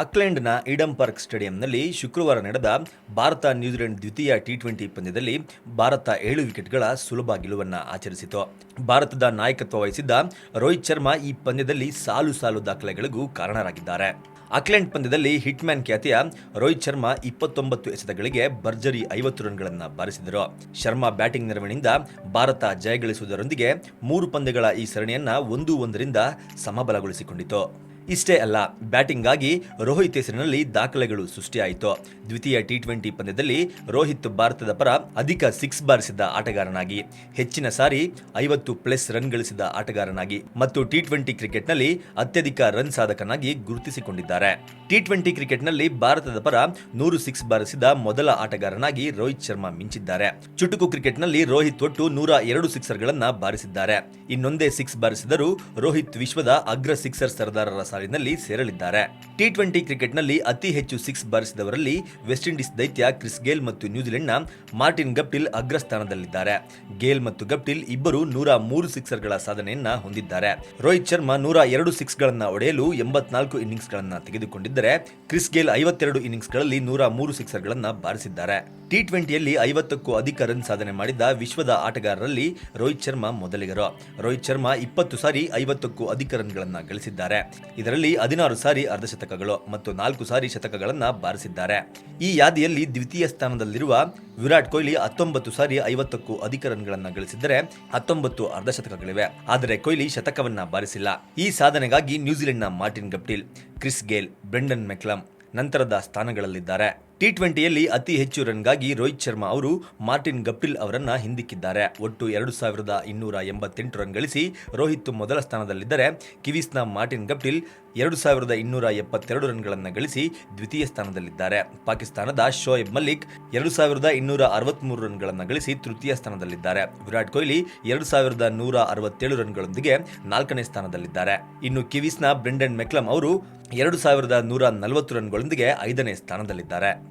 ಆಕ್ಲೆಂಡ್ನ Eden park ಸ್ಟೇಡಿಯಂನಲ್ಲಿ ಶುಕ್ರವಾರ ನಡೆದ ಭಾರತ-ನ್ಯೂಜಿಲೆಂಡ್ ದ್ವಿತೀಯ ಟಿ20 ಪಂದ್ಯದಲ್ಲಿ ಭಾರತ 7 ವಿಕೆಟ್ಗಳ ಸುಲಭ ಗೆಲುವನ್ನು ಆಚರಿಸಿತು. ಭಾರತದ ನಾಯಕತ್ವ ವಹಿಸಿದ್ದ ರೋಹಿತ್ ಶರ್ಮಾ ಈ ಪಂದ್ಯದಲ್ಲಿ ಸಾಲು ದಾಖಲೆಗಳಿಗೂ ಕಾರಣರಾಗಿದ್ದಾರೆ. ಆಕ್ಲೆಂಡ್ ಪಂದ್ಯದಲ್ಲಿ ಹಿಟ್ಮ್ಯಾನ್ ಖ್ಯಾತಿಯ ರೋಹಿತ್ ಶರ್ಮಾ 29 ಎಸೆತಗಳಿಗೆ ಭರ್ಜರಿ 50 ರನ್ಗಳನ್ನು ಬಾರಿಸಿದರು. ಶರ್ಮಾ ಬ್ಯಾಟಿಂಗ್ ನೆರವಿನಿಂದ ಭಾರತ ಜಯಗಳಿಸುವುದರೊಂದಿಗೆ 3 ಪಂದ್ಯಗಳ ಈ ಸರಣಿಯನ್ನ 1-1ರಿಂದ ಸಮಬಲಗೊಳಿಸಿಕೊಂಡಿತು. ಇಷ್ಟೇ ಅಲ್ಲ, ಬ್ಯಾಟಿಂಗ್ಗಾಗಿ ರೋಹಿತ್ ಹೆಸರಿನಲ್ಲಿ ದಾಖಲೆಗಳು ಸೃಷ್ಟಿಯಾಯಿತು. ದ್ವಿತೀಯ ಟಿ20 ಪಂದ್ಯದಲ್ಲಿ ರೋಹಿತ್ ಭಾರತದ ಪರ ಅಧಿಕ ಸಿಕ್ಸ್ ಬಾರಿಸಿದ ಆಟಗಾರನಾಗಿ, ಹೆಚ್ಚಿನ ಸಾರಿ 50+ ರನ್ ಗಳಿಸಿದ ಆಟಗಾರನಾಗಿ ಮತ್ತು ಟಿ20 ಕ್ರಿಕೆಟ್ನಲ್ಲಿ ಅತ್ಯಧಿಕ ರನ್ ಸಾಧಕನಾಗಿ ಗುರುತಿಸಿಕೊಂಡಿದ್ದಾರೆ. ಟಿ20 ಕ್ರಿಕೆಟ್ನಲ್ಲಿ ಭಾರತದ ಪರ 100 ಸಿಕ್ಸ್ ಬಾರಿಸಿದ ಮೊದಲ ಆಟಗಾರನಾಗಿ ರೋಹಿತ್ ಶರ್ಮಾ ಮಿಂಚಿದ್ದಾರೆ. ಚುಟುಕು ಕ್ರಿಕೆಟ್ನಲ್ಲಿ ರೋಹಿತ್ ಒಟ್ಟು 102 ಸಿಕ್ಸರ್ಗಳನ್ನು ಬಾರಿಸಿದ್ದಾರೆ. ಇನ್ನೊಂದೇ ಸಿಕ್ಸ್ ಬಾರಿಸಿದರೂ ರೋಹಿತ್ ವಿಶ್ವದ ಅಗ್ರ ಸಿಕ್ಸರ್ ಸರ್ದಾರರ ಸಾಲಿನಲ್ಲಿ ಸೇರಲಿದ್ದಾರೆ. ಟಿ20 ಕ್ರಿಕೆಟ್ನಲ್ಲಿ ಅತಿ ಹೆಚ್ಚು ಸಿಕ್ಸ್ ಬಾರಿಸಿದವರಲ್ಲಿ ವೆಸ್ಟ್ ಇಂಡೀಸ್ ದೈತ್ಯ ಕ್ರಿಸ್ ಗೇಲ್ ಮತ್ತು ನ್ಯೂಜಿಲೆಂಡ್ನ ಮಾರ್ಟಿನ್ ಗಪ್ಟಿಲ್ ಅಗ್ರ ಸ್ಥಾನದಲ್ಲಿದ್ದಾರೆ. ಗೇಲ್ ಮತ್ತು ಗಪ್ಟಿಲ್ ಇಬ್ಬರು 103 ಸಿಕ್ಸರ್ಗಳ ಸಾಧನೆಯನ್ನ ಹೊಂದಿದ್ದಾರೆ. ರೋಹಿತ್ ಶರ್ಮಾ 102 ಸಿಕ್ಸ್ಗಳನ್ನು ಹೊಡೆಯಲು 84 ಇನ್ನಿಂಗ್ಸ್ಗಳನ್ನು ತೆಗೆದುಕೊಂಡಿದ್ದರೆ, ಕ್ರಿಸ್ ಗೇಲ್ 52 ಇನ್ನಿಂಗ್ಸ್ಗಳಲ್ಲಿ 103 ಸಿಕ್ಸರ್ಗಳನ್ನು ಬಾರಿಸಿದ್ದಾರೆ. ಟಿ20ಯಲ್ಲಿ 50ಕ್ಕೂ ಅಧಿಕ ರನ್ ಸಾಧನೆ ಮಾಡಿದ ವಿಶ್ವದ ಆಟಗಾರರಲ್ಲಿ ರೋಹಿತ್ ಶರ್ಮಾ ಮೊದಲಿಗರು. ರೋಹಿತ್ ಶರ್ಮಾ 20 ಸಾರಿ 50ಕ್ಕೂ ಅಧಿಕ ರನ್ಗಳನ್ನು ಗಳಿಸಿದ್ದಾರೆ. ಇದರಲ್ಲಿ 16 ಸಾರಿ ಅರ್ಧಶತಕಗಳು ಮತ್ತು 4 ಸಾರಿ ಶತಕಗಳನ್ನು ಬಾರಿಸಿದ್ದಾರೆ. ಈ ಯಾದಿಯಲ್ಲಿ ದ್ವಿತೀಯ ಸ್ಥಾನದಲ್ಲಿರುವ ವಿರಾಟ್ ಕೊಹ್ಲಿ 19 ಸಾರಿ 50ಕ್ಕೂ ಅಧಿಕ ರನ್ಗಳನ್ನು ಗಳಿಸಿದ್ದರೆ 19 ಅರ್ಧಶತಕಗಳಿವೆ. ಆದರೆ ಕೊಹ್ಲಿ ಶತಕವನ್ನ ಬಾರಿಸಿಲ್ಲ. ಈ ಸಾಧನೆಗಾಗಿ ನ್ಯೂಜಿಲೆಂಡ್ನ Martin Guptill, Chris Gayle, Brendon McCullum ನಂತರದ ಸ್ಥಾನಗಳಲ್ಲಿದ್ದಾರೆ. ಟಿ20ಯಲ್ಲಿ ಅತಿ ಹೆಚ್ಚು ರನ್ಗಾಗಿ ರೋಹಿತ್ ಶರ್ಮಾ ಅವರು ಮಾರ್ಟಿನ್ ಗಪ್ಟಿಲ್ ಅವರನ್ನ ಹಿಂದಿಕ್ಕಿದ್ದಾರೆ. ಒಟ್ಟು 2288 ರನ್ ಗಳಿಸಿ ರೋಹಿತ್ ಮೊದಲ ಸ್ಥಾನದಲ್ಲಿದ್ದರೆ, ಕಿವೀಸ್ನ ಮಾರ್ಟಿನ್ ಗಪ್ಟಿಲ್ 2272 ರನ್ಗಳನ್ನು ಗಳಿಸಿ ದ್ವಿತೀಯ ಸ್ಥಾನದಲ್ಲಿದ್ದಾರೆ. ಪಾಕಿಸ್ತಾನದ ಶೋಯಬ್ ಮಲ್ಲಿಕ್ 2263 ರನ್ಗಳನ್ನು ಗಳಿಸಿ ತೃತೀಯ ಸ್ಥಾನದಲ್ಲಿದ್ದಾರೆ. ವಿರಾಟ್ ಕೊಹ್ಲಿ 2167 ರನ್ಗಳೊಂದಿಗೆ 4ನೇ ಸ್ಥಾನದಲ್ಲಿದ್ದಾರೆ. ಇನ್ನು ಕಿವೀಸ್ನ ಬ್ರೆಂಡನ್ ಮೆಕ್ಲಮ್ ಅವರು 2140 ರನ್ಗಳೊಂದಿಗೆ 5ನೇ ಸ್ಥಾನದಲ್ಲಿದ್ದಾರೆ.